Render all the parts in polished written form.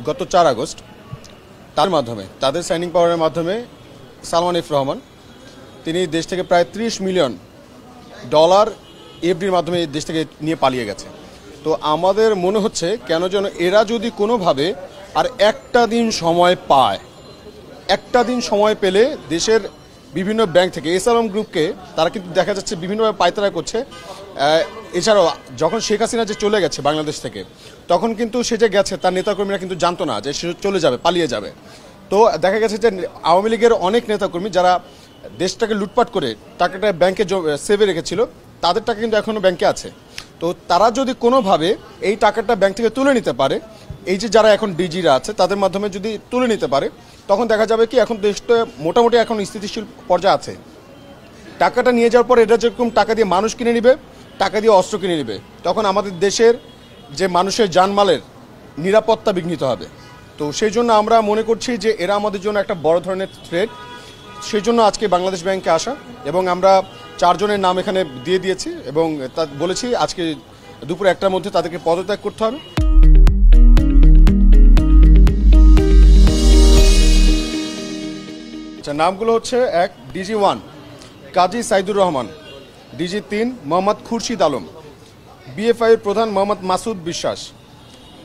গত 4 আগস্ট তাদের সাইনিং পাওয়ারের মাধ্যমে সালমান এফ রহমান তিনি দেশ থেকে প্রায় $30 মিলিয়ন এফডির মাধ্যমে দেশ থেকে নিয়ে পালিয়ে গেছে। তো আমাদের মনে হচ্ছে কেন যেন এরা যদি কোনোভাবে আর একটা দিন সময় পায়, একটা দিন সময় পেলে দেশের বিভিন্ন ব্যাংক থেকে এসআলম গ্রুপকে তারা কিন্তু দেখা যাচ্ছে বিভিন্নভাবে পায়তারা করছে। এছাড়াও যখন শেখ হাসিনা যে চলে গেছে বাংলাদেশ থেকে, তখন কিন্তু সে যে গেছে তার নেতাকর্মীরা কিন্তু জানতো না যে সে চলে যাবে, পালিয়ে যাবে। তো দেখা গেছে যে আওয়ামী লীগের অনেক নেতাকর্মী যারা দেশটাকে লুটপাট করে টাকাটা ব্যাংকে সেভে রেখেছিল, তাদের টাকা কিন্তু এখনও ব্যাংকে আছে। তো তারা যদি কোনোভাবে এই টাকাটা ব্যাংক থেকে তুলে নিতে পারে, এই যে যারা এখন ডিজিরা আছে তাদের মাধ্যমে যদি তুলে নিতে পারে, তখন দেখা যাবে কি এখন দেশটা মোটামুটি এখন স্থিতিশীল পর্যায়ে আছে। টাকাটা নিয়ে যাওয়ার পর এটা যেরকম টাকা দিয়ে মানুষ কিনে নিবে, টাকা দিয়ে অস্ত্র কিনে নিবে, তখন আমাদের দেশের যে মানুষের জানমালের নিরাপত্তা বিঘ্নিত হবে। তো সেই জন্য আমরা মনে করছি যে এরা আমাদের জন্য একটা বড় ধরনের থ্রেট। সেই জন্য আজকে বাংলাদেশ ব্যাংকে আসা, এবং আমরা 4 জনের নাম এখানে দিয়ে দিয়েছি এবং তা বলেছি আজকে দুপুর 1টার মধ্যে তাদেরকে পদত্যাগ করতে হবে। আচ্ছা, নামগুলো হচ্ছে: 1 ডিজি 1 কাজী সাইদুর রহমান, ডিজি 3 মোহাম্মদ খুরশিদ আলম, বিএফআই এর প্রধান মোহাম্মদ মাসুদ বিশ্বাস,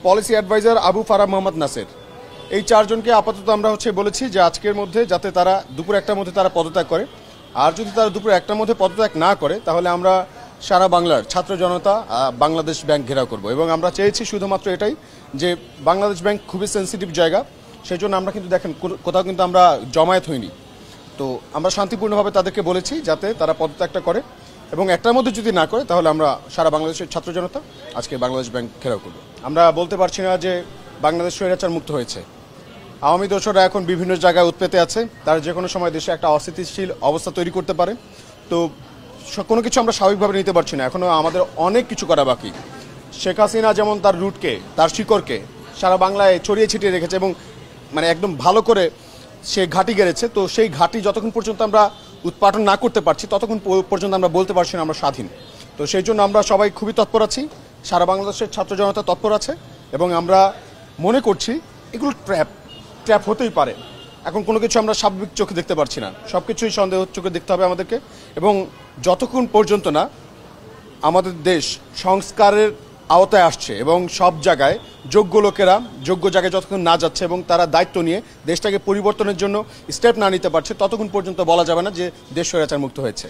পলিসি অ্যাডভাইজার আবু ফারাহ মোহাম্মদ নাসের। এই 4 জনকে আপাতত আমরা বলেছি যে আজকের মধ্যে যাতে তারা দুপুর 1টার মধ্যে তারা পদত্যাগ করে। আর যদি তারা দুপুর 1টার মধ্যে পদত্যাগ না করে, তাহলে আমরা সারা বাংলার ছাত্র জনতা বাংলাদেশ ব্যাংক ঘেরাও করব। এবং আমরা চেয়েছি শুধুমাত্র এটাই যে বাংলাদেশ ব্যাংক খুবই সেন্সিটিভ জায়গা, সেই জন্য আমরা কিন্তু দেখেন কোথাও কিন্তু আমরা জমায়েত হইনি। তো আমরা শান্তিপূর্ণভাবে তাদেরকে বলেছি যাতে তারা পদত্যাগটা করে, এবং 1টার মধ্যে যদি না করে তাহলে আমরা সারা বাংলাদেশের ছাত্র জনতা আজকে বাংলাদেশ ব্যাংক ঘেরাও করব। আমরা বলতে পারছি না যে বাংলাদেশ স্বৈরাচার মুক্ত হয়েছে। আওয়ামী দোসররা এখন বিভিন্ন জায়গায় উৎপেতে আছে, তারা যে কোনো সময় দেশে একটা অস্থিতিশীল অবস্থা তৈরি করতে পারে। তো কোনো কিছু আমরা স্বাভাবিকভাবে নিতে পারছি না, এখনও আমাদের অনেক কিছু করা বাকি। শেখ হাসিনা যেমন তার রুটকে, তার শিকড়কে সারা বাংলায় ছড়িয়ে ছিটিয়ে রেখেছে এবং একদম ভালো করে সে ঘাঁটি গেড়েছে। তো সেই ঘাঁটি যতক্ষণ পর্যন্ত আমরা উৎপাদন না করতে পারছি, ততক্ষণ পর্যন্ত আমরা বলতে পারছি না আমরা স্বাধীন। তো সেই জন্য আমরা সবাই খুবই তৎপর আছি, সারা বাংলাদেশের ছাত্র জনতা তৎপর আছে, এবং আমরা মনে করছি এগুলো ট্র্যাপ হতেই পারে। এখন কোনো কিছু আমরা স্বাভাবিক চোখে দেখতে পারছি না, সব কিছুই সন্দেহ চোখে দেখতে হবে আমাদেরকে। এবং যতক্ষণ পর্যন্ত না আমাদের দেশ সংস্কারের আওতায় আসছে এবং সব জায়গায় যোগ্য লোকেরা যোগ্য জায়গায় যতক্ষণ না যাচ্ছে এবং তারা দায়িত্ব নিয়ে দেশটাকে পরিবর্তনের জন্য স্টেপ না নিতে পারছে, ততক্ষণ পর্যন্ত বলা যাবে না যে দেশ স্বৈরাচার মুক্ত হয়েছে।